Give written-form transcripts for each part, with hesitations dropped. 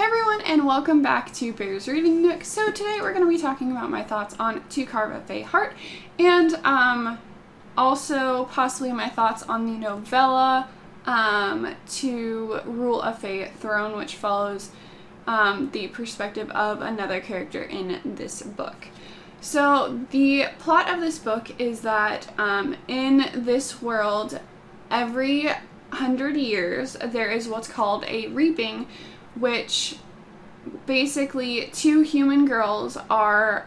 Hey everyone, and welcome back to Bear's Reading Nook. So today we're going to be talking about my thoughts on To Carve, a Fae Heart, and also possibly my thoughts on the novella To Rule a Fae Throne, which follows the perspective of another character in this book. So the plot of this book is that in this world, every 100 years there is what's called a reaping, which basically two human girls are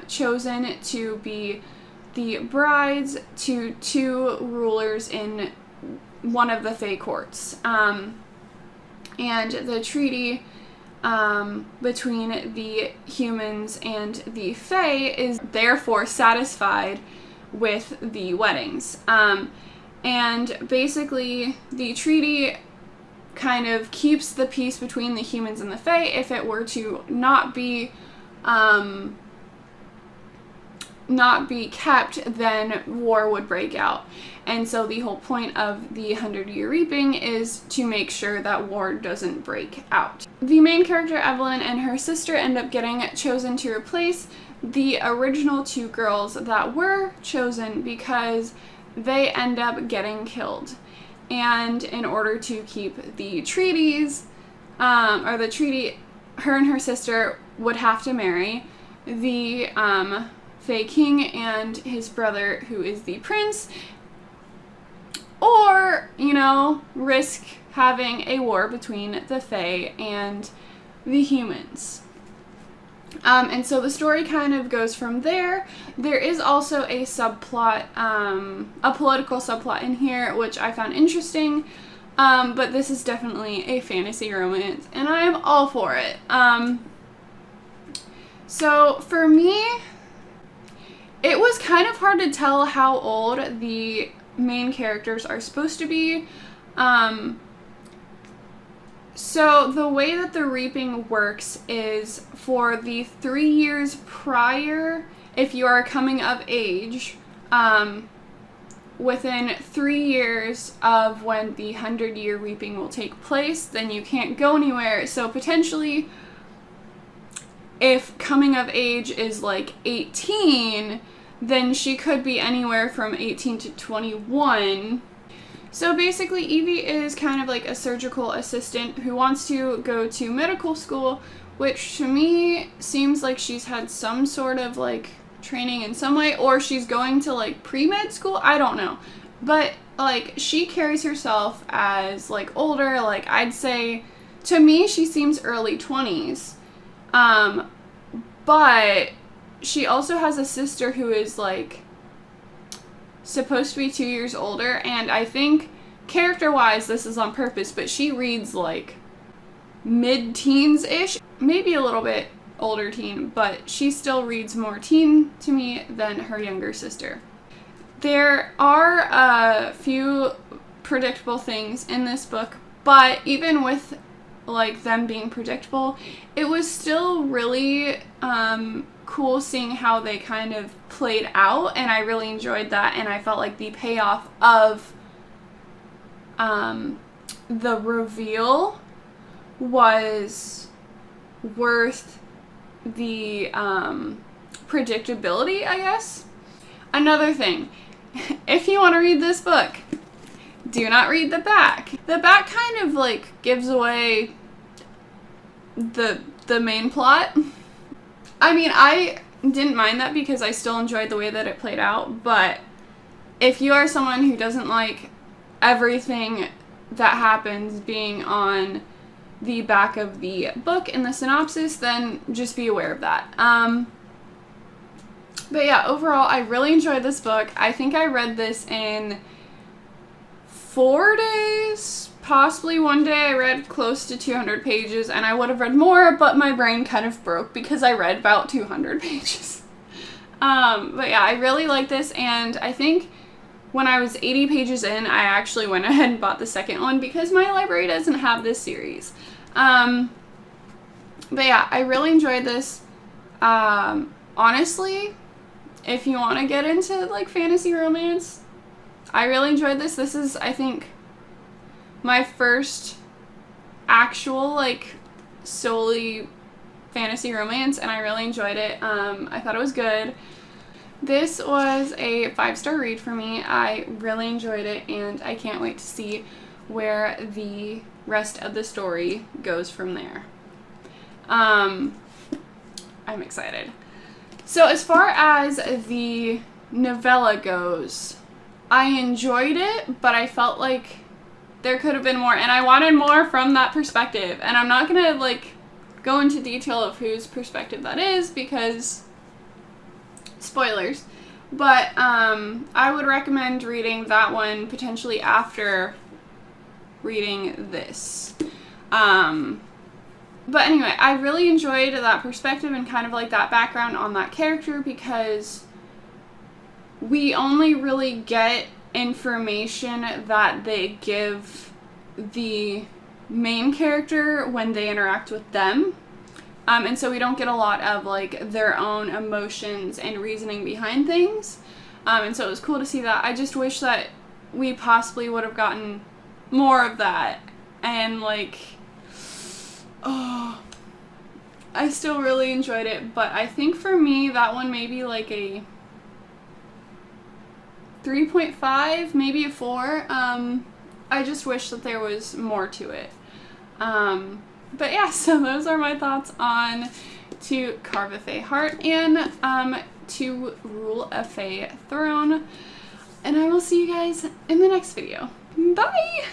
chosen to be the brides to two rulers in one of the Fae courts. And the treaty between the humans and the Fae is therefore satisfied with the weddings. And basically the treaty kind of keeps the peace between the humans and the Fae. If it were to not be kept, then war would break out. And so the whole point of the 100-year reaping is to make sure that war doesn't break out. The main character, Evelyn, and her sister end up getting chosen to replace the original two girls that were chosen because they end up getting killed. And in order to keep the treaties, her and her sister would have to marry the Fae King and his brother, who is the prince, or, risk having a war between the Fae and the humans. And so the story kind of goes from there. There is also a subplot, a political subplot in here, which I found interesting, but this is definitely a fantasy romance, and I am all for it. So for me, it was kind of hard to tell how old the main characters are supposed to be. So the way that the reaping works is for the 3 years prior, if you are coming of age, within 3 years of when the 100-year reaping will take place, then you can't go anywhere. So potentially, if coming of age is like 18, then she could be anywhere from 18 to 21. So basically, Evie is kind of like a surgical assistant who wants to go to medical school, which to me seems like she's had some sort of like training in some way, or she's going to like pre-med school. I don't know. But like she carries herself as like older, like I'd say to me she seems early 20s. But she also has a sister who is like supposed to be 2 years older, and I think character-wise this is on purpose, but she reads like mid-teens-ish, maybe a little bit older teen, but she still reads more teen to me than her younger sister. There are a few predictable things in this book, but even with like them being predictable, it was still really cool seeing how they kind of played out, and I really enjoyed that, and I felt like the payoff of the reveal was worth the predictability, I guess. Another thing, if you want to read this book, do not read the back. The back kind of like gives away the main plot. I mean, I didn't mind that because I still enjoyed the way that it played out, but if you are someone who doesn't like everything that happens being on the back of the book in the synopsis, then just be aware of that. But yeah, overall, I really enjoyed this book. I think I read this in 4 days. Possibly one day I read close to 200 pages, and I would have read more, but my brain kind of broke because I read about 200 pages. But yeah, I really like this, and I think when I was 80 pages in, I actually went ahead and bought the second one because my library doesn't have this series. But yeah, I really enjoyed this. Honestly, if you want to get into like fantasy romance, I really enjoyed this. This is, I think, my first actual like solely fantasy romance, and I really enjoyed it. I thought it was good. This was a 5-star read for me. I really enjoyed it, and I can't wait to see where the rest of the story goes from there. I'm excited. So as far as the novella goes, I enjoyed it, but I felt like there could have been more, and I wanted more from that perspective. And I'm not gonna like go into detail of whose perspective that is because spoilers, but I would recommend reading that one potentially after reading this. But anyway, I really enjoyed that perspective and kind of like that background on that character because we only really get information that they give the main character when they interact with them. And so we don't get a lot of like their own emotions and reasoning behind things. And so it was cool to see that. I just wish that we possibly would have gotten more of that. And like, oh, I still really enjoyed it. But I think for me, that one may be like a 3.5, maybe a 4. I just wish that there was more to it. But yeah, so those are my thoughts on To Carve a Fae Heart and To Rule a Fae Throne. And I will see you guys in the next video. Bye!